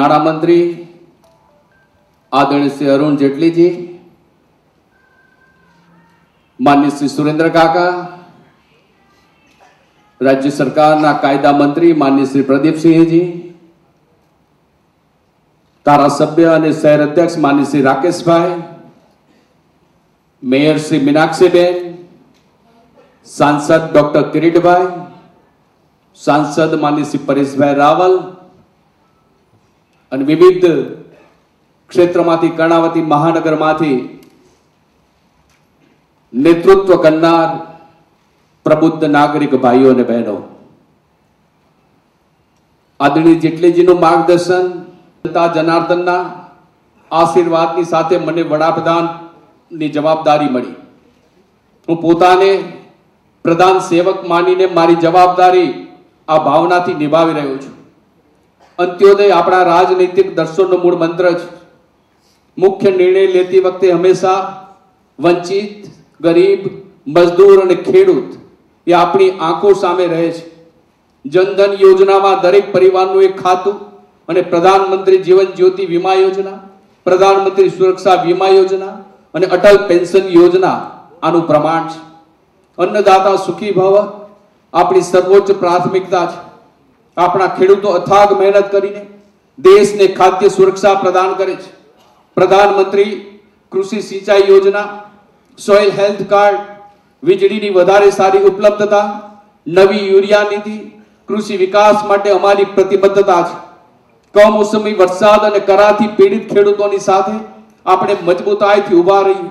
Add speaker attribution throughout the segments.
Speaker 1: नाणा मंत्री आदरणीय श्री अरुण जेटली जी, माननीय श्री सुरेंद्र काका, राज्य सरकारना कायदा मंत्री माननीय श्री प्रदीप सिंह जी, धारासभ्य और शहर अध्यक्ष माननीय श्री राकेश भाई, मेयर श्री मीनाक्षी बेन, सांसद डॉक्टर किरीट भाई, सांसद माननीय श्री परेश भाई रावल और विविध क्षेत्र में कर्णावती महानगर में नेतृत्व करनार प्रबुद्ध नागरिक भाईओ ने बहनों, आदरणीय जेटली जी मार्गदर्शन जनता जनार्दन आशीर्वाद साथे मने वडाप्रधान ની જવાબદારી મળી। હું પોતાને પ્રધાન સેવક માનીને મારી જવાબદારી આ ભાવનાથી નિભાવી રહ્યો છું। અંત્યોદય આપણા રાજનૈતિક દર્શનનો મૂળ મંત્ર છે। મુખ્ય નિર્ણય લેતી વખતે હંમેશા વંચિત, ગરીબ, મજદૂર અને ખેડૂત એ આપણી આંખો સામે રહે છે। જનધન યોજનામાં દરેક પરિવારનું એક ખાતું અને પ્રધાનમંત્રી જીવન જ્યોતિ વીમા યોજના, પ્રધાનમંત્રી સુરક્ષા વીમા યોજના અને અટલ પેન્શન યોજના આનું પ્રમાણ છે। अन्नदाता सुखी भव આપણી સર્વોચ્ચ પ્રાથમિકતા છે। આપણા ખેડૂતો અથાગ મહેનત કરીને દેશને ખાદ્ય સુરક્ષા પ્રદાન કરે છે। પ્રધાનમંત્રી કૃષિ સિંચાઈ યોજના, સોઇલ હેલ્થ કાર્ડ, વીજળીની વધારે સારી ઉપલબ્ધતા, નવી યુરિયા નીતિ, કૃષિ વિકાસ માટે અમારી પ્રતિબદ્ધતા છે। કમોસમી વરસાદ અને કરાથી પીડિત ખેડૂતોની સાથે આપણે મજબૂતાઈથી ઉભા રહી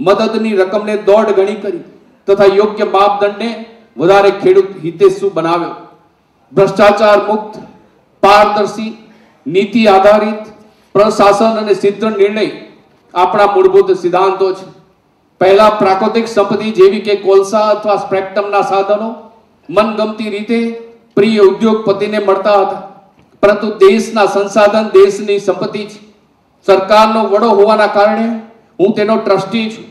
Speaker 1: મદદની રકમને 1.5 ગણી કરી तथा योग्य मापदंड ने વધારે ખેડૂત હિતેશુ બનાવ્યો। ભ્રષ્ટાચાર મુક્ત, પારદર્શી, નીતિ આધારિત પ્રશાસન અને સિદ્ધ નિર્ણય આપણા મૂળભૂત સિદ્ધાંતો છે। પહેલા પ્રાકૃતિક સંપત્તિ જેવી કે કોલસા અથવા સ્પેક્ટ્રમના સાધનો મનગમતી રીતે પ્રિય ઉદ્યોગપતિને મળતા હતા, પરંતુ દેશના સંસાધન દેશની સંપત્તિ છે। સરકારનો વડો હોવાના કારણે હું તેનો ટ્રસ્ટી છું।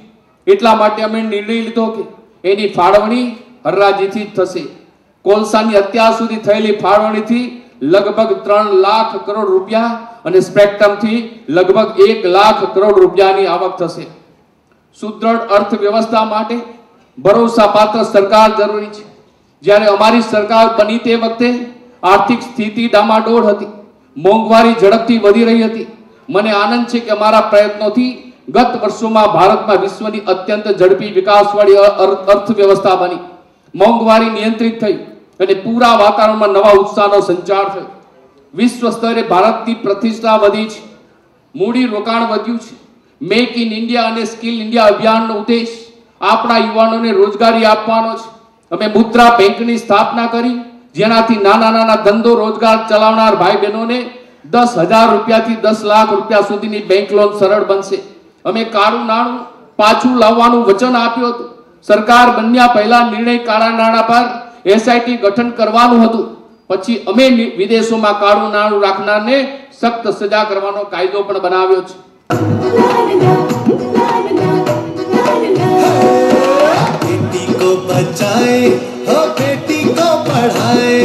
Speaker 1: એટલા માટે અમે નિર્ણય લીધો કે એની ફાળવણી હરાજીથી થશે। કોલસાની અત્યાર સુધી થયેલી ફાળવણીથી લગભગ 3 લાખ કરોડ રૂપિયા અને સ્પેક્ટ્રમથી લગભગ 1 લાખ કરોડ રૂપિયાની આવક થશે। સુદૃઢ અર્થવ્યવસ્થા માટે ભરોસાપાત્ર સરકાર જરૂરી છે। જ્યારે અમારી સરકાર બની તે વખતે આર્થિક સ્થિતિ ડામાડોળ હતી, મોંઘવારી ઝડપથી વધી રહી હતી। મને આનંદ છે કે અમારા પ્રયત્નોથી गत वर्षों में भारत में विश्व की अत्यंत झड़पी विकास वाली अर्थव्यवस्था बनी, मोंघवारी नियंत्रित थई अने पूरा वातावरण में नवा उत्साहनो संचार थयो। विश्व स्तरे भारत की प्रतिष्ठा वधी छे, मूडी रोकाण वध्युं छे। मेक इन इंडिया अने स्किल इंडिया अभियाननो उद्देश्य आपणा युवानोने रोजगारी आपवानो छे। अमे मुद्रा बेंकनी स्थापना करी, जेनाथी नाना नाना धंधो रोजगार चलावनार भाई बहनोने 10,000 રૂપિયાથી 10 લાખ રૂપિયા સુધીની બેંક લોન સરળ બનશે। અમે કાળું નાણું પાછું લાવવાનું વચન આપ્યું હતું। સરકાર બન્યા પહેલા નિર્ણય કાળા નાણાં પર એસઆઈટી ગઠન કરવાનું હતું, પછી અમે વિદેશોમાં કાળું નાણું રાખનારને સખ્ત સજા કરવાનો કાયદો પણ બનાવ્યો છે।
Speaker 2: बेटी को बचाए हो, बेटी को पढ़ाए,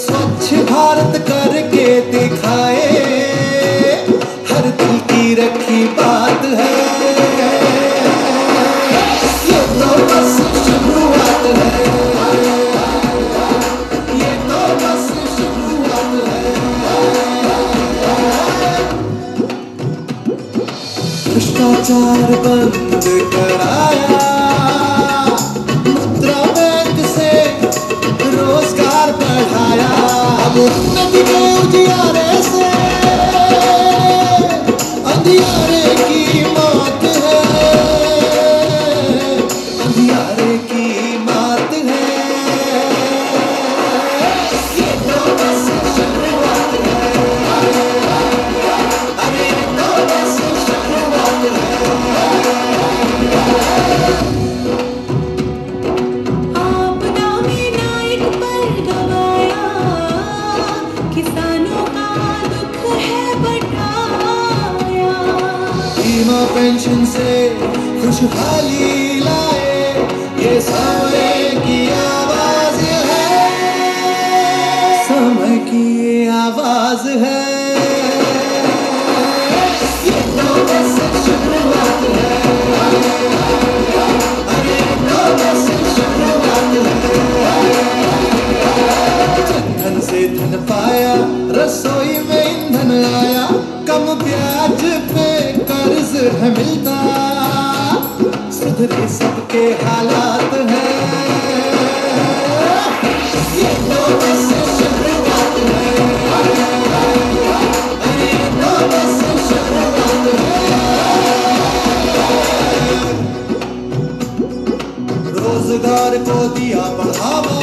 Speaker 2: स्वच्छ भारत करके दिखाए, हर दिल की रखी बात है। ये तो बस शुरुआत है, ये तो बस शुरुआत है। भ्रष्टाचार बंद कराया, मुद्रा बैंक से रोजगार बढ़ाया, अब नदी के उजियारे से अंधियारे की मात है, अंधियारे की मात है। ये तो बस शुरुआत है, अरे ये तो बस शुरुआत है।
Speaker 3: आपदा में नायक पर गवाया, किसानों का दुख है बढ़ाया।
Speaker 2: बीमा पेंशन से खुशहाली लाए, ये समय की आवाज है, समय की आवाज है। धन आया, कम ब्याज पे कर्ज है मिलता, सुधरे सबके हालात हैं, ये तो बस शुरुआत है, अरे तो बस शुरुआत है। रोजगार को दिया बढ़ावा,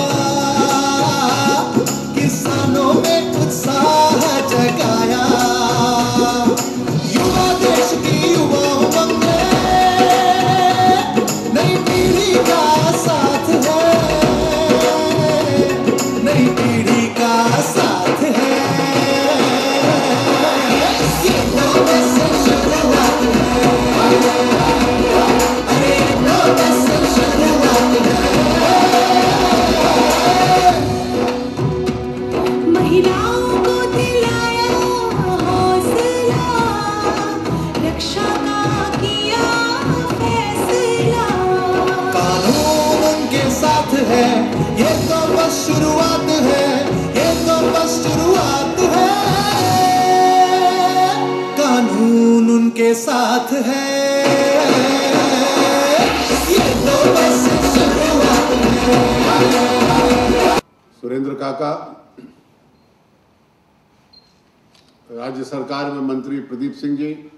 Speaker 2: किसानों में उत्साह जगाया, युवा देश की युवा उमंग है, नई पीढ़ी का साथ है, नई पीढ़ी का साथ है, ये तो बस शुरुआत है, अरे तो बस शुरुआत है।
Speaker 3: महिलाओं को दिलाया हौसला, रक्षा का किया फैसला,
Speaker 2: कानून उनके साथ है, ये तो बस शुरुआत है, ये तो बस शुरुआत है, कानून उनके साथ है, ये तो बस शुरुआत है।
Speaker 4: सुरेंद्र काका, राज्य सरकार में मंत्री प्रदीप सिंह जी,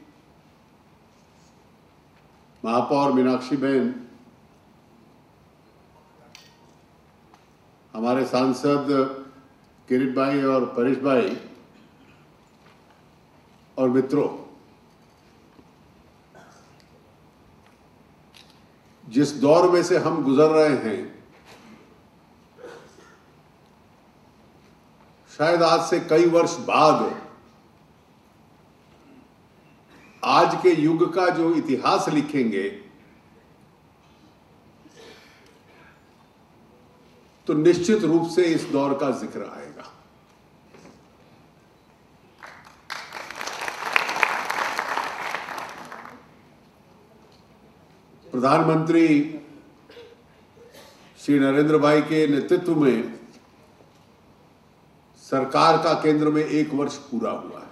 Speaker 4: महापौर मीनाक्षी बहन, हमारे सांसद किरीट भाई और परेश भाई और मित्रों, जिस दौर में से हम गुजर रहे हैं, शायद आज से कई वर्ष बाद आज के युग का जो इतिहास लिखेंगे तो निश्चित रूप से इस दौर का जिक्र आएगा। प्रधानमंत्री श्री नरेंद्र भाई के नेतृत्व में सरकार का केंद्र में 1 वर्ष पूरा हुआ है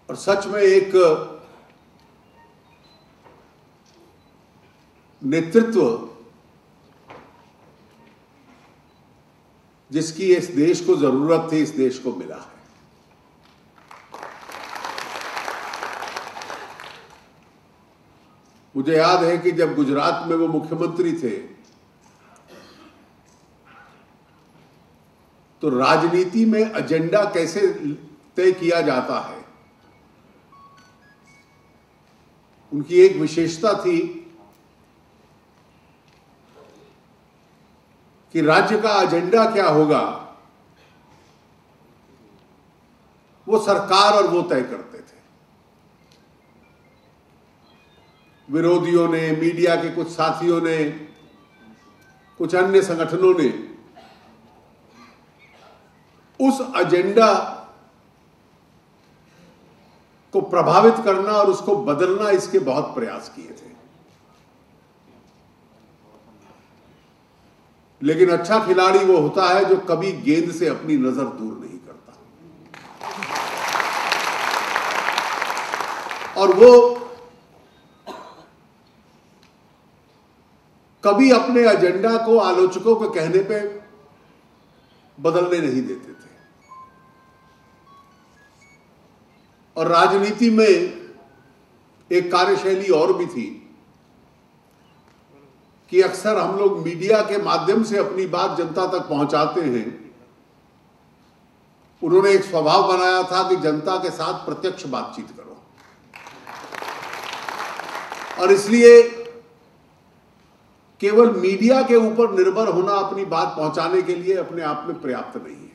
Speaker 4: और सच में एक नेतृत्व जिसकी इस देश को जरूरत थी, इस देश को मिला है। मुझे याद है कि जब गुजरात में वो मुख्यमंत्री थे तो राजनीति में एजेंडा कैसे तय किया जाता है, उनकी एक विशेषता थी कि राज्य का एजेंडा क्या होगा वो सरकार और वो तय करते थे। विरोधियों ने, मीडिया के कुछ साथियों ने, कुछ अन्य संगठनों ने उस एजेंडा को प्रभावित करना और उसको बदलना, इसके बहुत प्रयास किए थे। लेकिन अच्छा खिलाड़ी वो होता है जो कभी गेंद से अपनी नजर दूर नहीं करता, और वो कभी अपने एजेंडा को आलोचकों के कहने पे बदलने नहीं देते थे। और राजनीति में एक कार्यशैली और भी थी कि अक्सर हम लोग मीडिया के माध्यम से अपनी बात जनता तक पहुंचाते हैं। उन्होंने एक स्वभाव बनाया था कि जनता के साथ प्रत्यक्ष बातचीत करो, और इसलिए केवल मीडिया के ऊपर निर्भर होना अपनी बात पहुंचाने के लिए अपने आप में पर्याप्त नहीं है।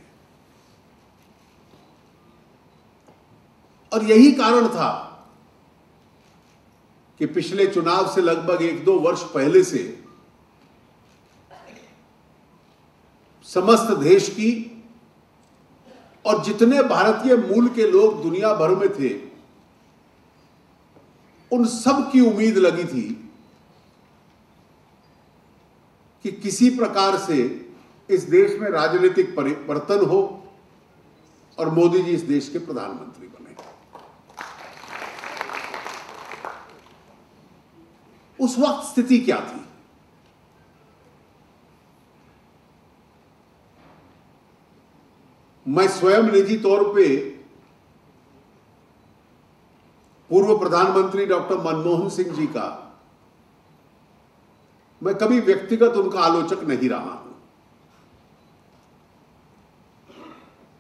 Speaker 4: और यही कारण था कि पिछले चुनाव से लगभग 1-2 वर्ष पहले से समस्त देश की और जितने भारतीय मूल के लोग दुनिया भर में थे, उन सब की उम्मीद लगी थी कि किसी प्रकार से इस देश में राजनीतिक परिवर्तन हो और मोदी जी इस देश के प्रधानमंत्री बने। उस वक्त स्थिति क्या थी? मैं स्वयं निजी तौर पे पूर्व प्रधानमंत्री डॉक्टर मनमोहन सिंह जी का मैं कभी व्यक्तिगत उनका आलोचक नहीं रहा हूं,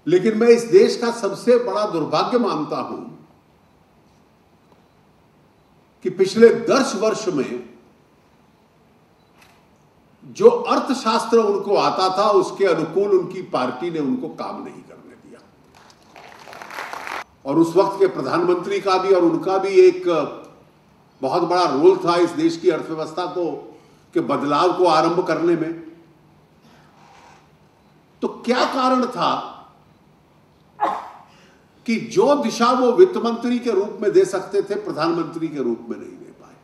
Speaker 4: लेकिन मैं इस देश का सबसे बड़ा दुर्भाग्य मानता हूं कि पिछले 10 वर्ष में जो अर्थशास्त्र उनको आता था उसके अनुकूल उनकी पार्टी ने उनको काम नहीं करने दिया। और उस वक्त के प्रधानमंत्री का भी और उनका भी एक बहुत बड़ा रोल था इस देश की अर्थव्यवस्था को के बदलाव को आरंभ करने में। तो क्या कारण था कि जो दिशा वो वित्त मंत्री के रूप में दे सकते थे प्रधानमंत्री के रूप में नहीं दे पाए?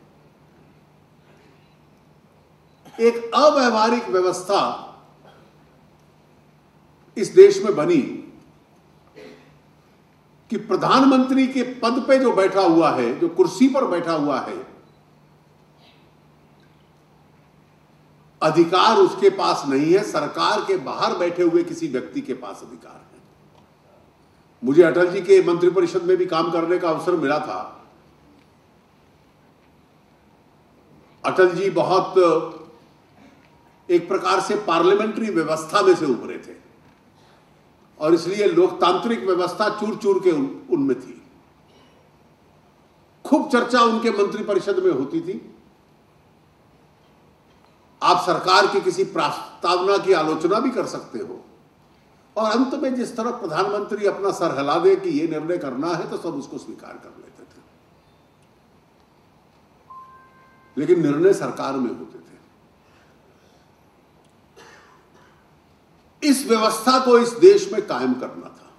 Speaker 4: एक अव्यावहारिक व्यवस्था इस देश में बनी कि प्रधानमंत्री के पद पे जो बैठा हुआ है, जो कुर्सी पर बैठा हुआ है, अधिकार उसके पास नहीं है, सरकार के बाहर बैठे हुए किसी व्यक्ति के पास अधिकार है। मुझे अटल जी के मंत्रिपरिषद में भी काम करने का अवसर मिला था। अटल जी बहुत एक प्रकार से पार्लियामेंट्री व्यवस्था में से उभरे थे और इसलिए लोकतांत्रिक व्यवस्था चूर चूर के उनमें थी। खूब चर्चा उनके मंत्रिपरिषद में होती थी। आप सरकार की किसी प्रस्तावना की आलोचना भी कर सकते हो और अंत में जिस तरह प्रधानमंत्री अपना सर हिला दे कि यह निर्णय करना है तो सब उसको स्वीकार कर लेते थे, लेकिन निर्णय सरकार में होते थे। इस व्यवस्था को इस देश में कायम करना था।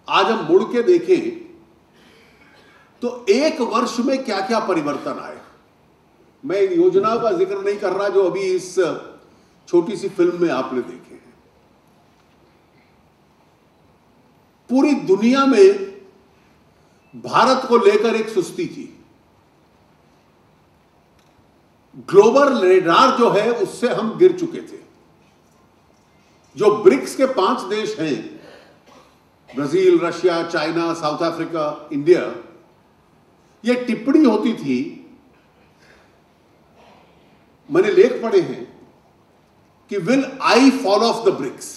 Speaker 4: आज हम मुड़ के देखें तो 1 वर्ष में क्या क्या परिवर्तन आए। मैं इन योजनाओं का जिक्र नहीं कर रहा जो अभी इस छोटी सी फिल्म में आपने देखे हैं। पूरी दुनिया में भारत को लेकर एक सुस्ती थी। ग्लोबल रेडार जो है उससे हम गिर चुके थे। जो ब्रिक्स के 5 देश हैं, Brazil, Russia, China, South Africa, India, यह टिप्पणी होती थी, मैंने लेख पढ़े हैं कि will I fall off the BRICS.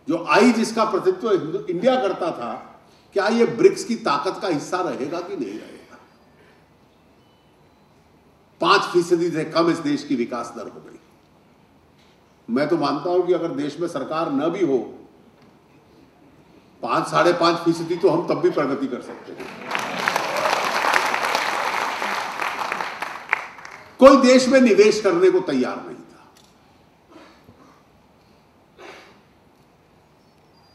Speaker 4: जो आई जिसका प्रतिनिधित्व इंडिया करता था, क्या यह ब्रिक्स की ताकत का हिस्सा रहेगा कि नहीं रहेगा? 5% से कम इस देश की विकास दर हो गई। मैं तो मानता हूं कि अगर देश में सरकार न भी हो, 5-5.5% तो हम तब भी प्रगति कर सकते हैं। कोई देश में निवेश करने को तैयार नहीं था।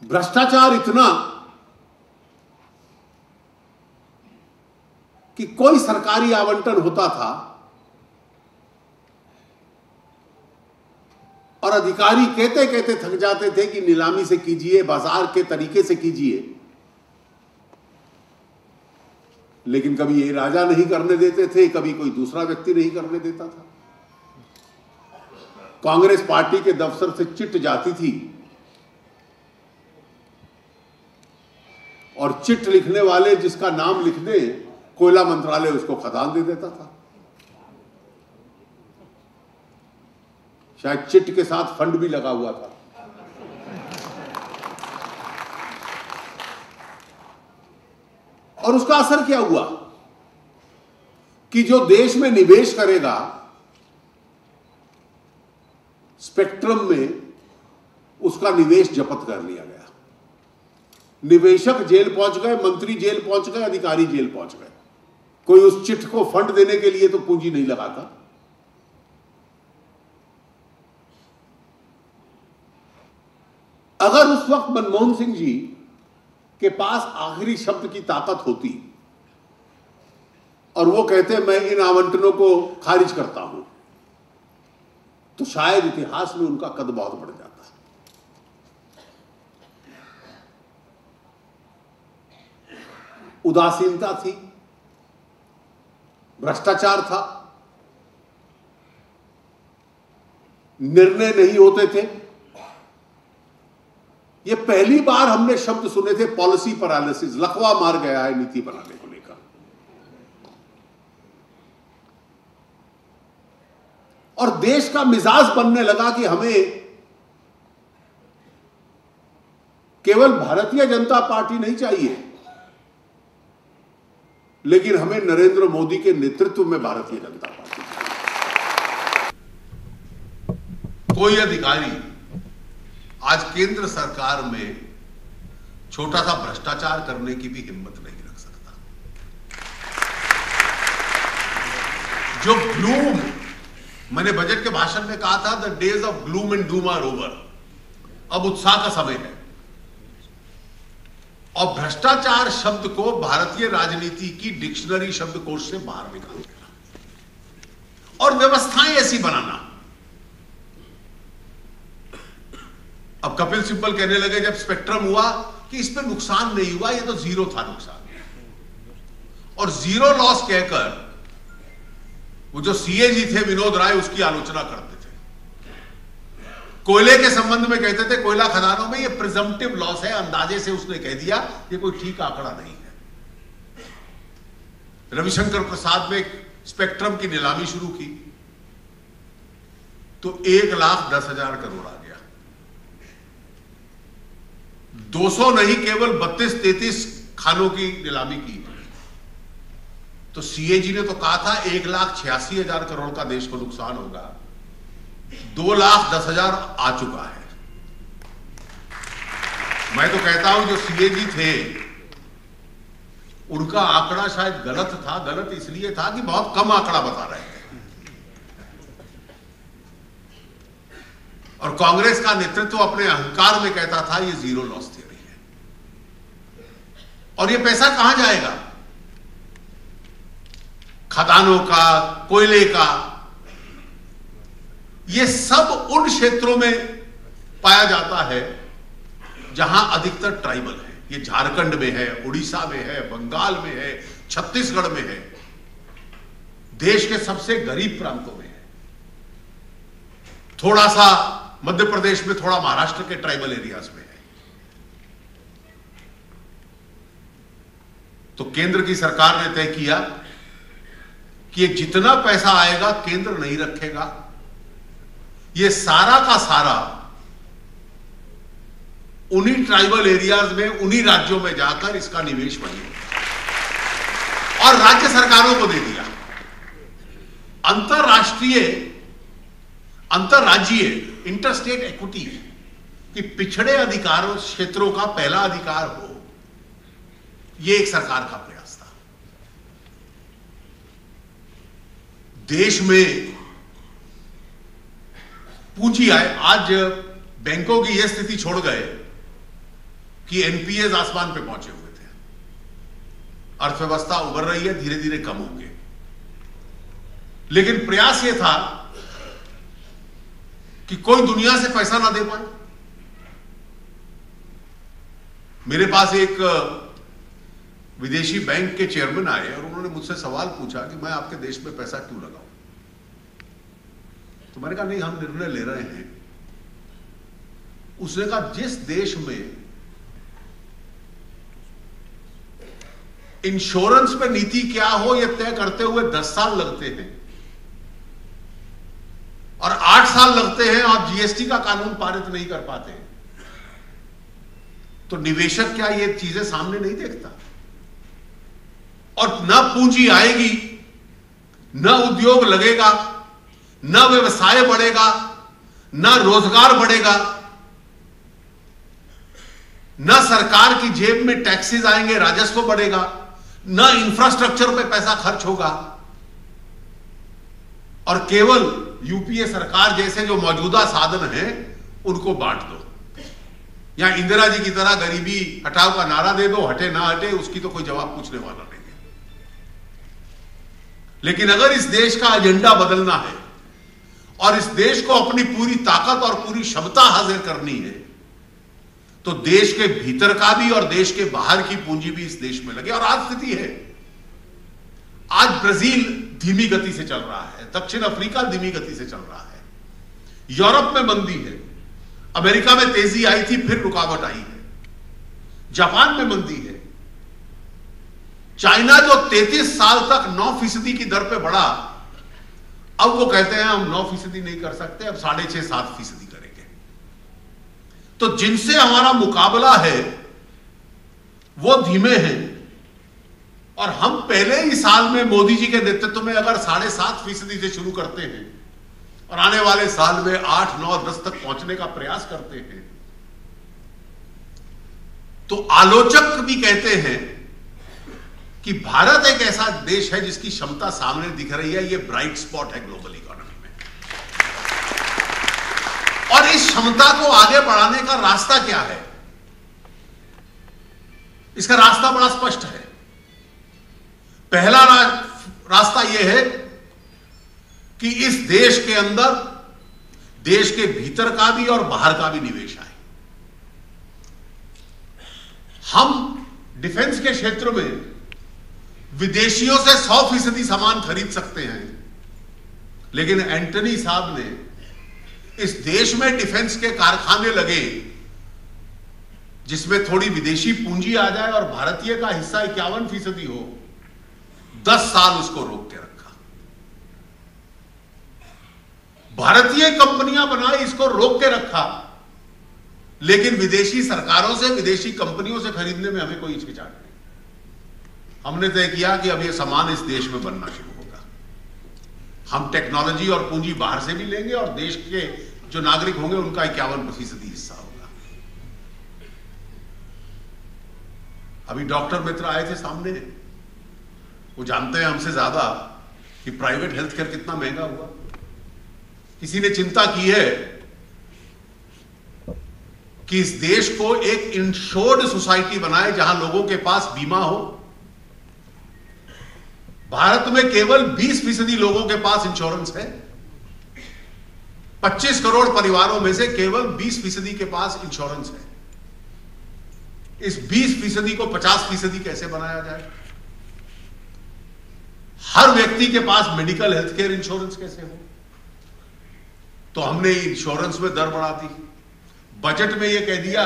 Speaker 4: भ्रष्टाचार इतना कि कोई सरकारी आवंटन होता था और अधिकारी कहते कहते थक जाते थे कि नीलामी से कीजिए, बाजार के तरीके से कीजिए, लेकिन कभी ये राजा नहीं करने देते थे, कभी कोई दूसरा व्यक्ति नहीं करने देता था। कांग्रेस पार्टी के दफ्तर से चिट जाती थी और चिट लिखने वाले जिसका नाम लिख दे, कोयला मंत्रालय उसको खदान दे देता था। शायद चिट के साथ फंड भी लगा हुआ था। और उसका असर क्या हुआ कि जो देश में निवेश करेगा, स्पेक्ट्रम में उसका निवेश जब्त कर लिया गया। निवेशक जेल पहुंच गए, मंत्री जेल पहुंच गए, अधिकारी जेल पहुंच गए। कोई उस चिट को फंड देने के लिए तो पूंजी नहीं लगाता। अगर उस वक्त मनमोहन सिंह जी के पास आखिरी शब्द की ताकत होती और वो कहते मैं इन आवंटनों को खारिज करता हूं, तो शायद इतिहास में उनका कद बहुत बढ़ जाता। उदासीनता थी, भ्रष्टाचार था, निर्णय नहीं होते थे। ये पहली बार हमने शब्द सुने थे पॉलिसी पैरालिसिस, लकवा मार गया है नीति बनाने को लेकर। और देश का मिजाज बनने लगा कि हमें केवल भारतीय जनता पार्टी नहीं चाहिए, लेकिन हमें नरेंद्र मोदी के नेतृत्व में भारतीय जनता पार्टी चाहिए। कोई अधिकारी आज केंद्र सरकार में छोटा सा भ्रष्टाचार करने की भी हिम्मत नहीं रख सकता। जो ग्लूम, मैंने बजट के भाषण में कहा था, the days of gloom and doom are over, अब उत्साह का समय है। और भ्रष्टाचार शब्द को भारतीय राजनीति की डिक्शनरी शब्दकोश से बाहर निकाल देना और व्यवस्थाएं ऐसी बनाना। अब कपिल सिब्बल कहने लगे जब स्पेक्ट्रम हुआ कि इस पे नुकसान नहीं हुआ, ये तो जीरो था नुकसान, और जीरो लॉस कहकर वो जो सीएजी थे विनोद राय उसकी आलोचना करते थे। कोयले के संबंध में कहते थे कोयला खदानों में ये प्रिजम्पटिव लॉस है, अंदाजे से उसने कह दिया, ये कोई ठीक आंकड़ा नहीं है। रविशंकर प्रसाद ने स्पेक्ट्रम की नीलामी शुरू की तो 1,10,000 करोड़ आ गया। 200 नहीं, केवल 32-33 खानों की नीलामी की तो सीएजी ने तो कहा था 1,86,000 करोड़ का देश को नुकसान होगा, 2,10,000 आ चुका है। मैं तो कहता हूं जो सीएजी थे उनका आंकड़ा शायद गलत था। गलत इसलिए था कि बहुत कम आंकड़ा बता रहे थे, और कांग्रेस का नेतृत्व अपने अहंकार में कहता था ये जीरो लॉस थ्योरी है। और ये पैसा कहां जाएगा? खदानों का, कोयले का, ये सब उन क्षेत्रों में पाया जाता है जहां अधिकतर ट्राइबल है। ये झारखंड में है, उड़ीसा में है, बंगाल में है, छत्तीसगढ़ में है, देश के सबसे गरीब प्रांतों में है, थोड़ा सा मध्य प्रदेश में, थोड़ा महाराष्ट्र के ट्राइबल एरियाज में है। तो केंद्र की सरकार ने तय किया कि जितना पैसा आएगा केंद्र नहीं रखेगा, ये सारा का सारा उन्हीं ट्राइबल एरियाज में, उन्हीं राज्यों में जाकर इसका निवेश बढ़ेगा और राज्य सरकारों को दे दिया। अंतरराज्यीय इंटरस्टेट इक्विटी कि पिछड़े अधिकारों क्षेत्रों का पहला अधिकार हो, यह एक सरकार का प्रयास था। देश में पूंजी आए, आज बैंकों की यह स्थिति छोड़ गए कि एनपीएस आसमान पे पहुंचे हुए थे। अर्थव्यवस्था उभर रही है, धीरे धीरे कम होंगे, लेकिन प्रयास यह था कि कोई दुनिया से पैसा ना दे पाए। मेरे पास एक विदेशी बैंक के चेयरमैन आए और उन्होंने मुझसे सवाल पूछा कि मैं आपके देश में पैसा क्यों लगाऊं। तो मैंने कहा नहीं, हम निर्णय ले रहे हैं। उसने कहा जिस देश में इंश्योरेंस पे नीति क्या हो यह तय करते हुए 10 साल लगते हैं और 8 साल लगते हैं, आप जीएसटी का कानून पारित नहीं कर पाते, तो निवेशक क्या ये चीजें सामने नहीं देखता? और ना पूंजी आएगी, ना उद्योग लगेगा, ना व्यवसाय बढ़ेगा, ना रोजगार बढ़ेगा, ना सरकार की जेब में टैक्सेस आएंगे, राजस्व बढ़ेगा, ना इंफ्रास्ट्रक्चर पे पैसा खर्च होगा, और केवल यूपीए सरकार जैसे जो मौजूदा साधन हैं उनको बांट दो, या इंदिरा जी की तरह गरीबी हटाओ का नारा दे दो, हटे ना हटे उसकी तो कोई जवाब पूछने वाला नहीं है। लेकिन अगर इस देश का एजेंडा बदलना है और इस देश को अपनी पूरी ताकत और पूरी क्षमता हासिल करनी है, तो देश के भीतर का भी और देश के बाहर की पूंजी भी इस देश में लगे। और आज स्थिति है, आज ब्राजील धीमी गति से चल रहा है, दक्षिण अफ्रीका धीमी गति से चल रहा है, यूरोप में मंदी है, अमेरिका में तेजी आई थी फिर रुकावट आई है, जापान में मंदी है, चाइना जो 33 साल तक 9% की दर पे बढ़ा, अब वो कहते हैं हम 9% नहीं कर सकते, अब 6.5-7% करेंगे। तो जिनसे हमारा मुकाबला है वो धीमे हैं, और हम पहले ही साल में मोदी जी के नेतृत्व में अगर 7.5% से शुरू करते हैं और आने वाले साल में 8, 9, 10 तक पहुंचने का प्रयास करते हैं, तो आलोचक भी कहते हैं कि भारत एक ऐसा देश है जिसकी क्षमता सामने दिख रही है, ये ब्राइट स्पॉट है ग्लोबल इकोनॉमी में। और इस क्षमता को आगे बढ़ाने का रास्ता क्या है? इसका रास्ता बड़ा स्पष्ट है। पहला रास्ता यह है कि इस देश के अंदर, देश के भीतर का भी और बाहर का भी निवेश आए। हम डिफेंस के क्षेत्र में विदेशियों से 100% सामान खरीद सकते हैं, लेकिन एंटनी साहब ने इस देश में डिफेंस के कारखाने लगे जिसमें थोड़ी विदेशी पूंजी आ जाए और भारतीय का हिस्सा 51% हो, 10 साल उसको रोक के रखा। भारतीय कंपनियां बनाई, इसको रोक के रखा, लेकिन विदेशी सरकारों से, विदेशी कंपनियों से खरीदने में हमें कोई हिचकिचाहट नहीं। हमने तय किया कि अब ये सामान इस देश में बनना शुरू होगा। हम टेक्नोलॉजी और पूंजी बाहर से भी लेंगे और देश के जो नागरिक होंगे उनका 51% हिस्सा होगा। अभी डॉक्टर मित्र आए थे सामने, वो जानते हैं हमसे ज्यादा कि प्राइवेट हेल्थ केयर कितना महंगा हुआ। किसी ने चिंता की है कि इस देश को एक इंश्योर्ड सोसाइटी बनाए जहां लोगों के पास बीमा हो। भारत में केवल 20% लोगों के पास इंश्योरेंस है। 25 करोड़ परिवारों में से केवल 20% के पास इंश्योरेंस है। इस 20% को 50% कैसे बनाया जाए? हर व्यक्ति के पास मेडिकल हेल्थ केयर इंश्योरेंस कैसे हो? तो हमने इंश्योरेंस में दर बढ़ा दी। बजट में यह कह दिया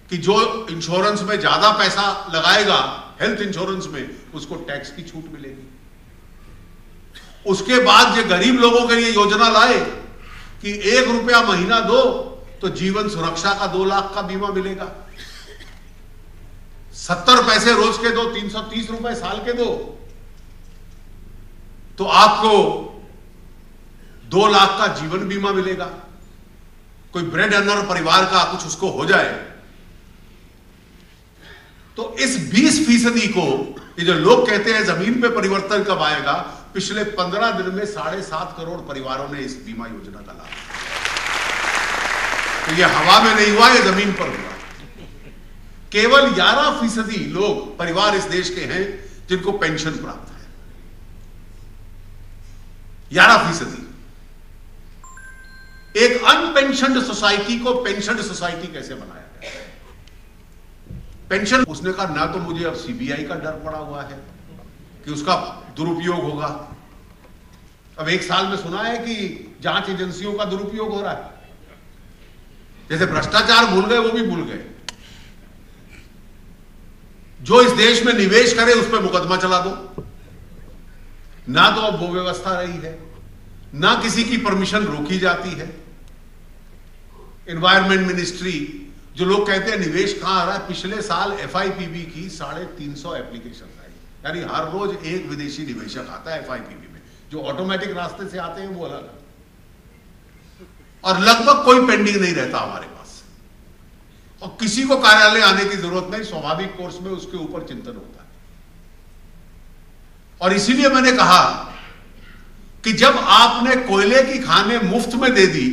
Speaker 4: कि जो इंश्योरेंस में ज्यादा पैसा लगाएगा हेल्थ इंश्योरेंस में, उसको टैक्स की छूट मिलेगी। उसके बाद जो गरीब लोगों के लिए योजना लाए कि 1 रुपया महीना दो तो जीवन सुरक्षा का 2 लाख का बीमा मिलेगा। 70 पैसे रोज के दो, 330 रुपए साल के दो, तो आपको 2 लाख का जीवन बीमा मिलेगा। कोई ब्रेड अर्नर परिवार का कुछ उसको हो जाए तो इस 20% को, ये जो लोग कहते हैं जमीन पे परिवर्तन कब आएगा, पिछले 15 दिन में 7.5 करोड़ परिवारों ने इस बीमा योजना का लाभ। तो ये हवा में नहीं हुआ, ये जमीन पर हुआ। केवल 11% लोग, परिवार इस देश के हैं जिनको पेंशन प्राप्त है। 11%। एक अनपेंशन्ड सोसाइटी को पेंशन्ड सोसाइटी कैसे बनाया गया? पेंशन, उसने कहा ना तो मुझे अब सीबीआई का डर पड़ा हुआ है कि उसका दुरुपयोग होगा। अब 1 साल में सुना है कि जांच एजेंसियों का दुरुपयोग हो रहा है। जैसे भ्रष्टाचार भूल गए, वो भी भूल गए। जो इस देश में निवेश करे उस पर मुकदमा चला दो। ना तो अब वो व्यवस्था रही है, ना किसी की परमिशन रोकी जाती है। एनवायरमेंट मिनिस्ट्री, जो लोग कहते हैं निवेश कहां आ रहा है, पिछले साल एफआईपीबी की 350 एप्लीकेशन आई। यानी हर रोज एक विदेशी निवेशक आता है एफआईपीबी में। जो ऑटोमेटिक रास्ते से आते हैं वो अलग है, और लगभग कोई पेंडिंग नहीं रहता हमारे पास, और किसी को कार्यालय आने की जरूरत नहीं, स्वाभाविक कोर्स में उसके ऊपर चिंतन होता है। और इसीलिए मैंने कहा कि जब आपने कोयले की खानें मुफ्त में दे दी,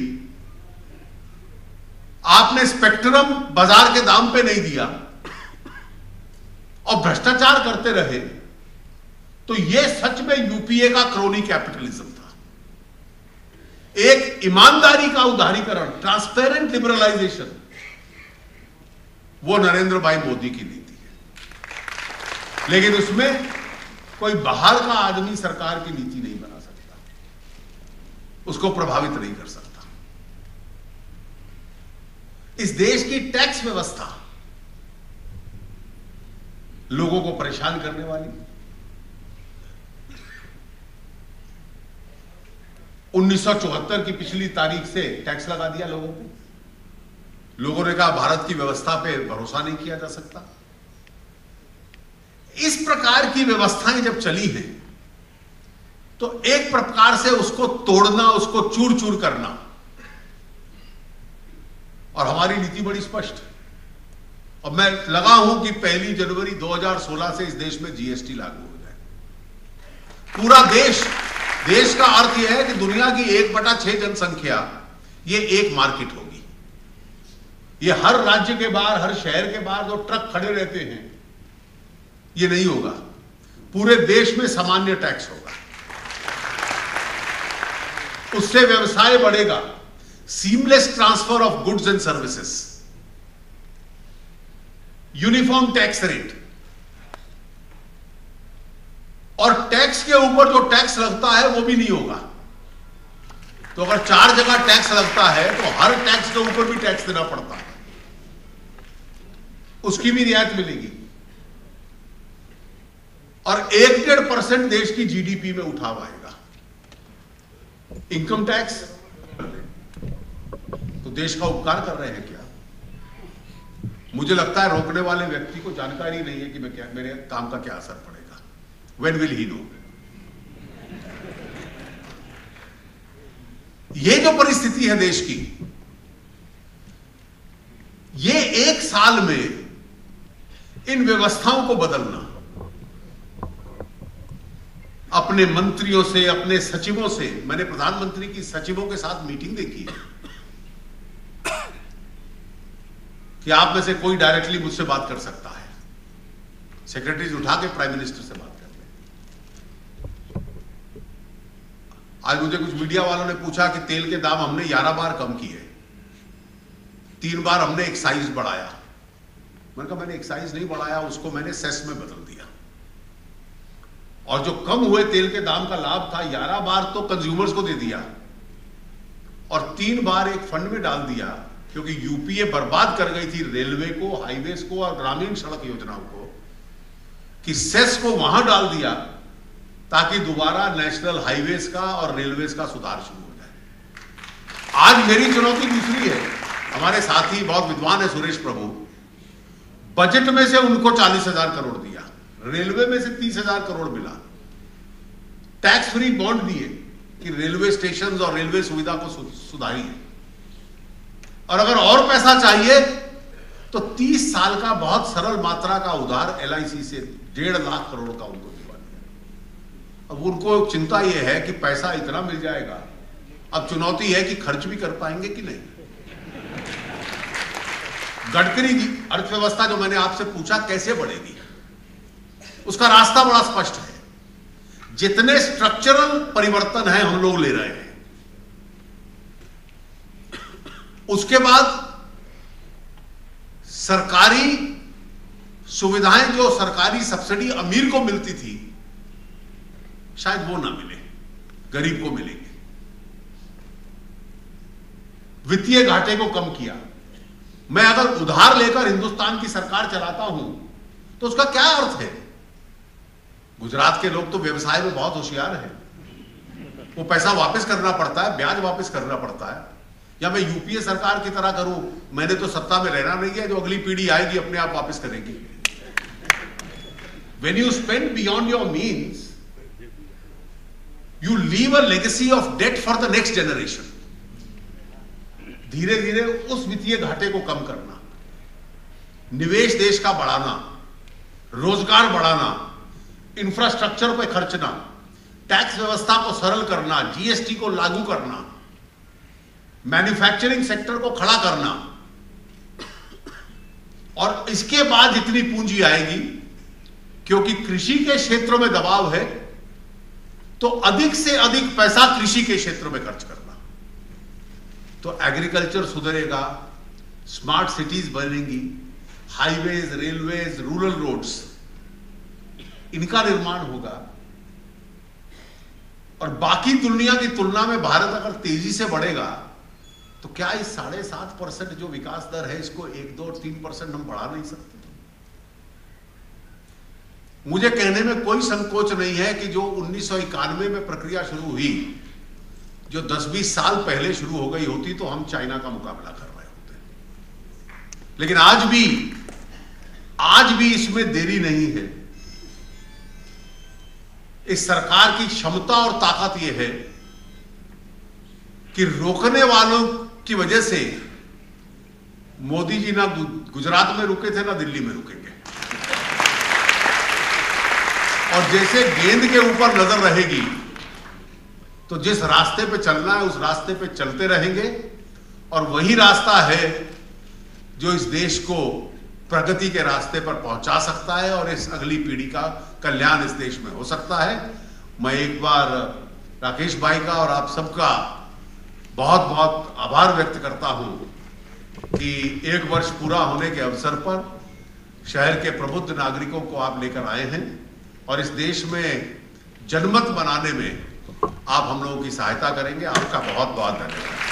Speaker 4: आपने स्पेक्ट्रम बाजार के दाम पे नहीं दिया और भ्रष्टाचार करते रहे, तो यह सच में यूपीए का क्रोनी कैपिटलिज्म था। एक ईमानदारी का उदारीकरण, ट्रांसपेरेंट लिबरलाइजेशन, वो नरेंद्र भाई मोदी की नीति है। लेकिन उसमें कोई बाहर का आदमी सरकार की नीति नहीं बना सकता, उसको प्रभावित नहीं कर सकता। इस देश की टैक्स व्यवस्था लोगों को परेशान करने वाली। 1974 की पिछली तारीख से टैक्स लगा दिया लोगों पे। लोगों ने कहा भारत की व्यवस्था पे भरोसा नहीं किया जा सकता। इस प्रकार की व्यवस्थाएं जब चली हैं तो एक प्रकार से उसको तोड़ना, उसको चूर चूर करना, और हमारी नीति बड़ी स्पष्ट है। और मैं लगा हूं कि 1 जनवरी 2016 से इस देश में जीएसटी लागू हो जाए। पूरा देश का अर्थ यह है कि दुनिया की 1/6 जनसंख्या ये एक मार्केट होगी। ये हर राज्य के बाहर, हर शहर के बाहर जो ट्रक खड़े रहते हैं, ये नहीं होगा। पूरे देश में सामान्य टैक्स होगा, उससे व्यवसाय बढ़ेगा। Seamless transfer of goods and services, uniform tax rate, और टैक्स के ऊपर जो टैक्स लगता है वो भी नहीं होगा। तो अगर 4 जगह टैक्स लगता है तो हर टैक्स के ऊपर भी टैक्स देना पड़ता है, उसकी भी रियायत मिलेगी। और 1-1.5% देश की जीडीपी में उठाव आएगा। इनकम टैक्स तो देश का उपकार कर रहे हैं क्या? मुझे लगता है रोकने वाले व्यक्ति को जानकारी नहीं है कि मेरे काम का क्या असर पड़ेगा। When will he know? ये जो परिस्थिति है देश की, ये 1 साल में इन व्यवस्थाओं को बदलना, अपने मंत्रियों से, अपने सचिवों से, मैंने प्रधानमंत्री की सचिवों के साथ मीटिंग देखी है कि आप में से कोई डायरेक्टली मुझसे बात कर सकता है, सेक्रेटरीज उठा के प्राइम मिनिस्टर से बात कर ले। आज मुझे कुछ मीडिया वालों ने पूछा कि तेल के दाम हमने 11 बार कम किए, 3 बार हमने एक्साइज बढ़ाया। मैंने कहा मैंने एक्साइज नहीं बढ़ाया, उसको मैंने सेस में बदल दिया। और जो कम हुए तेल के दाम का लाभ था, 11 बार तो कंज्यूमर्स को दे दिया और 3 बार एक फंड में डाल दिया, क्योंकि यूपीए बर्बाद कर गई थी रेलवे को, हाईवेज को और ग्रामीण सड़क योजनाओं को, कि सेस को वहां डाल दिया ताकि दोबारा नेशनल हाईवेज का और रेलवेज का सुधार शुरू हो जाए। आज मेरी चुनौती दूसरी है। हमारे साथी बहुत विद्वान है सुरेश प्रभु, बजट में से उनको 40,000 करोड़ दिया, रेलवे में से 30,000 करोड़ मिला, टैक्स फ्री बॉन्ड दिए कि रेलवे स्टेशन और रेलवे सुविधा को सुधारिए। और अगर और पैसा चाहिए तो 30 साल का बहुत सरल मात्रा का उधार एलआईसी से 1.5 लाख करोड़ का उनको दिलवा दिया। अब उनको चिंता यह है कि पैसा इतना मिल जाएगा, अब चुनौती है कि खर्च भी कर पाएंगे कि नहीं। गडकरी की अर्थव्यवस्था जो मैंने आपसे पूछा कैसे बढ़ेगी, उसका रास्ता बड़ा स्पष्ट है। जितने स्ट्रक्चरल परिवर्तन है हम लोग ले रहे हैं, उसके बाद सरकारी सुविधाएं जो सरकारी सब्सिडी अमीर को मिलती थी शायद वो ना मिले, गरीब को मिलेंगे। वित्तीय घाटे को कम किया। मैं अगर उधार लेकर हिंदुस्तान की सरकार चलाता हूं तो उसका क्या अर्थ है? गुजरात के लोग तो व्यवसाय में बहुत होशियार हैं, वो पैसा वापस करना पड़ता है, ब्याज वापस करना पड़ता है। या मैं यूपीए सरकार की तरह करूं, मैंने तो सत्ता में रहना नहीं है, जो अगली पीढ़ी आएगी अपने आप वापस करेगी। When you spend beyond your means, you leave a legacy of debt for the next generation. धीरे धीरे उस वित्तीय घाटे को कम करना, निवेश देश का बढ़ाना, रोजगार बढ़ाना, इंफ्रास्ट्रक्चर पे खर्चना, टैक्स व्यवस्था को सरल करना, जीएसटी को लागू करना, मैन्युफैक्चरिंग सेक्टर को खड़ा करना, और इसके बाद जितनी पूंजी आएगी, क्योंकि कृषि के क्षेत्रों में दबाव है, तो अधिक से अधिक पैसा कृषि के क्षेत्र में खर्च करना। तो एग्रीकल्चर सुधरेगा, स्मार्ट सिटीज बनेंगी, हाईवेज, रेलवेज, रूरल रोड्स, इनका निर्माण होगा। और बाकी दुनिया की तुलना में भारत अगर तेजी से बढ़ेगा तो क्या इस 7.5% जो विकास दर है इसको 1, 2, 3% हम बढ़ा नहीं सकते? मुझे कहने में कोई संकोच नहीं है कि जो 1991 में प्रक्रिया शुरू हुई, जो 10-20 साल पहले शुरू हो गई होती तो हम चाइना का मुकाबला कर रहे होते। लेकिन आज भी इसमें देरी नहीं है। इस सरकार की क्षमता और ताकत यह है कि रोकने वालों की वजह से मोदी जी ना गुजरात में रुके थे ना दिल्ली में रुकेंगे। और जैसे गेंद के ऊपर नजर रहेगी तो जिस रास्ते पे चलना है उस रास्ते पे चलते रहेंगे। और वही रास्ता है जो इस देश को प्रगति के रास्ते पर पहुंचा सकता है और इस अगली पीढ़ी का कल्याण इस देश में हो सकता है। मैं एक बार राकेश भाई का और आप सबका बहुत बहुत आभार व्यक्त करता हूं कि 1 वर्ष पूरा होने के अवसर पर शहर के प्रबुद्ध नागरिकों को आप लेकर आए हैं और इस देश में जनमत बनाने में आप हम लोगों की सहायता करेंगे। आपका बहुत बहुत धन्यवाद।